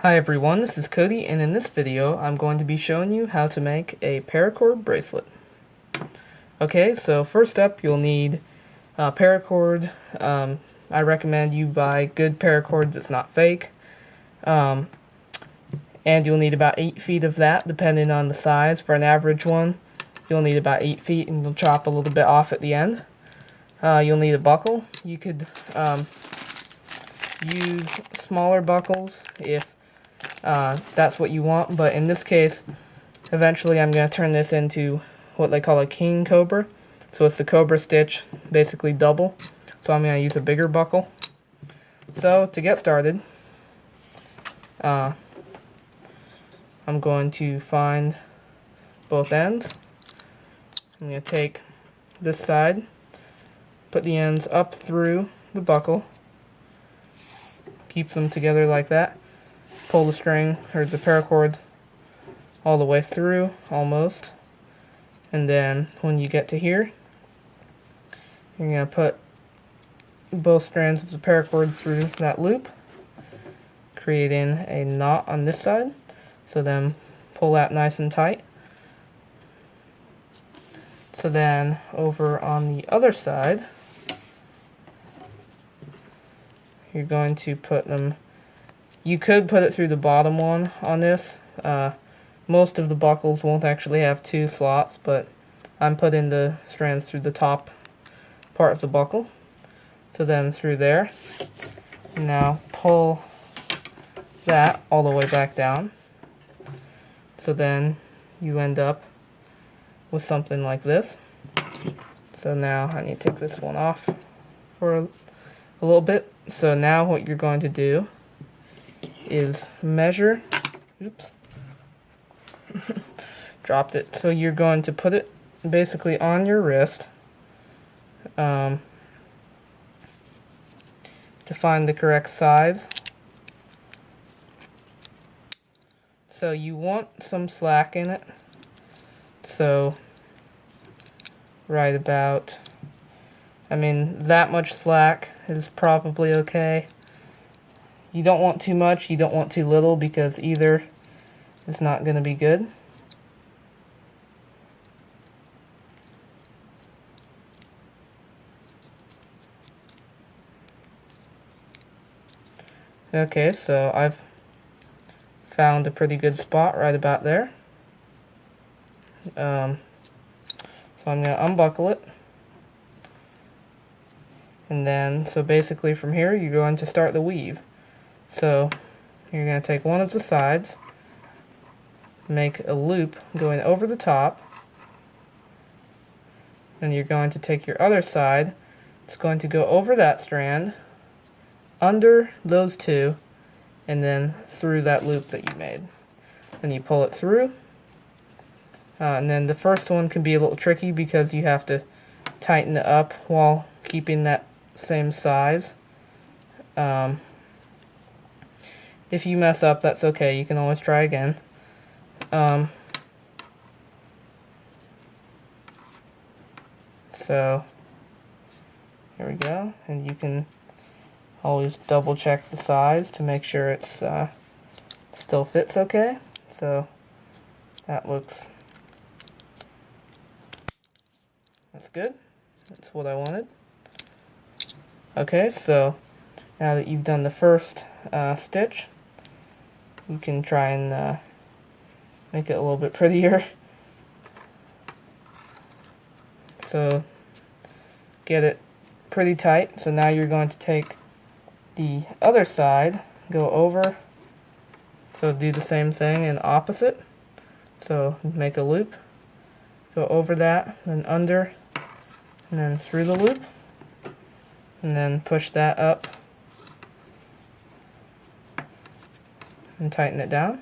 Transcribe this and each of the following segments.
Hi everyone, this is Cody, and in this video I'm going to be showing you how to make a paracord bracelet. Okay, so first up you'll need paracord. I recommend you buy good paracord that's not fake. And you'll need about 8 feet of that, depending on the size. For an average one, you'll need about 8 feet, and you'll chop a little bit off at the end. You'll need a buckle. You could use smaller buckles if that's what you want, but in this case, eventually I'm going to turn this into what they call a king cobra. So it's the cobra stitch, basically double. So I'm going to use a bigger buckle. So to get started, I'm going to find both ends. I'm going to take this side, put the ends up through the buckle, keep them together like that. Pull the string, or the paracord, all the way through, almost. And then when you get to here, you're going to put both strands of the paracord through that loop, creating a knot on this side. So then pull that nice and tight. So then over on the other side, you're going to put them. You could put it through the bottom one on this. Most of the buckles won't actually have 2 slots, but I'm putting the strands through the top part of the buckle. So then through there. Now pull that all the way back down. So then you end up with something like this. So now I need to take this one off for a little bit. So now what you're going to do is measure, oops, dropped it. So you're going to put it basically on your wrist to find the correct size. So you want some slack in it. So right about, that much slack is probably okay. You don't want too much, you don't want too little, because either is not going to be good. Okay, so I've found a pretty good spot right about there. So I'm going to unbuckle it. And then, so basically from here, you're going to start the weave. So you're going to take one of the sides, make a loop going over the top, and you're going to take your other side. It's going to go over that strand, under those two, and then through that loop that you made. Then you pull it through, and then the first one can be a little tricky because you have to tighten it up while keeping that same size. If you mess up, that's okay. You can always try again. So here we go, and you can always double check the size to make sure it's still fits okay. So that's good. That's what I wanted. Okay, so now that you've done the first stitch, you can try and make it a little bit prettier. So get it pretty tight. So now you're going to take the other side, go over, so do the same thing in opposite. So make a loop, go over that, then under, and then through the loop, and then push that up and tighten it down.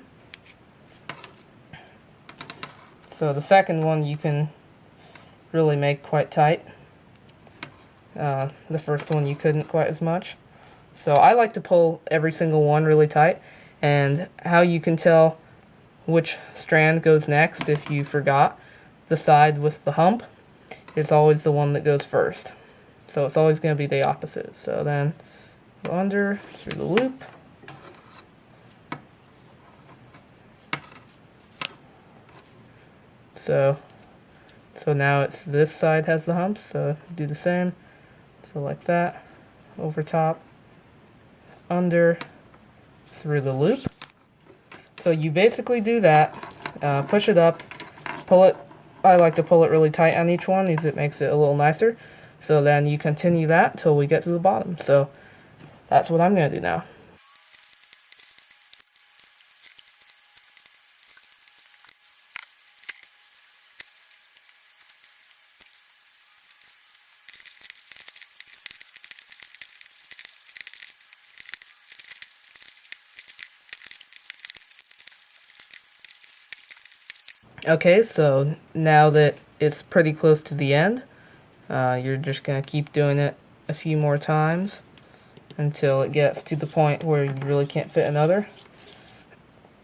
So the second one you can really make quite tight. The first one you couldn't quite as much. So I like to pull every single one really tight, and how you can tell which strand goes next if you forgot, the side with the hump is always the one that goes first. So it's always going to be the opposite. So then go under, through the loop, So now it's this side has the humps, so do the same. So like that, over top, under, through the loop. So you basically do that, push it up, pull it. I like to pull it really tight on each one because it makes it a little nicer. So then you continue that till we get to the bottom. So that's what I'm going to do now. Okay, so now that it's pretty close to the end, you're just going to keep doing it a few more times until it gets to the point where you really can't fit another.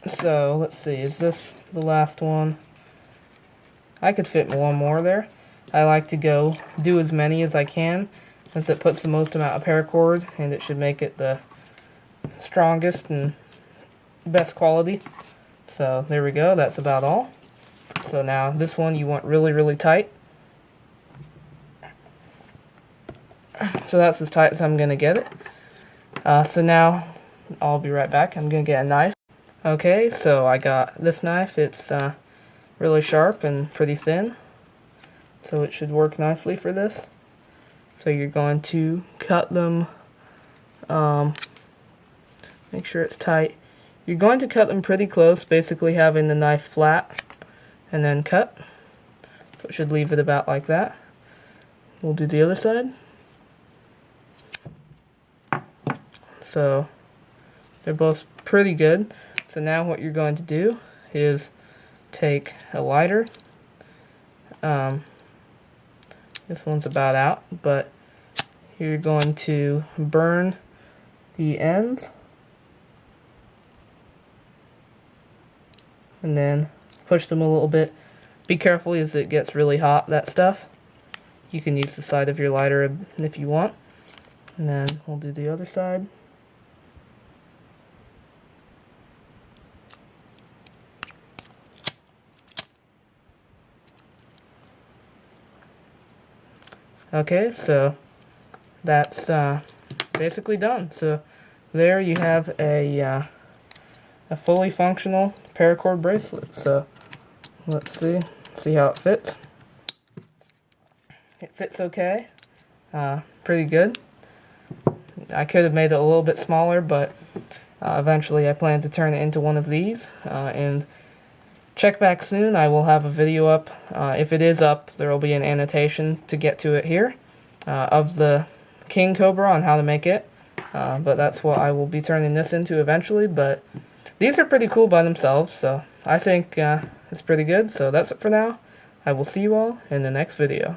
So let's see, is this the last one? I could fit one more there. I like to do as many as I can, as it puts the most amount of paracord, and it should make it the strongest and best quality. So there we go, that's about all. So now this one you want really, really tight. So that's as tight as I'm going to get it. So now I'll be right back. I'm going to get a knife. Okay, so I got this knife. It's really sharp and pretty thin. So it should work nicely for this. So you're going to cut them, make sure it's tight. You're going to cut them pretty close, basically having the knife flat. And then cut. So it should leave it about like that. We'll do the other side. So they're both pretty good. So now what you're going to do is take a lighter. This one's about out, but you're going to burn the ends. And then push them a little bit. Be careful as it gets really hot, that stuff. You can use the side of your lighter if you want. And then we'll do the other side. Okay, so that's basically done. So there you have a fully functional paracord bracelet. So let's see how it fits. It fits okay, pretty good. I could have made it a little bit smaller, but eventually I plan to turn it into one of these. And check back soon. I will have a video up. If it is up, there will be an annotation to get to it here of the King Cobra on how to make it. But that's what I will be turning this into eventually. But these are pretty cool by themselves, so I think it's pretty good. So that's it for now. I will see you all in the next video.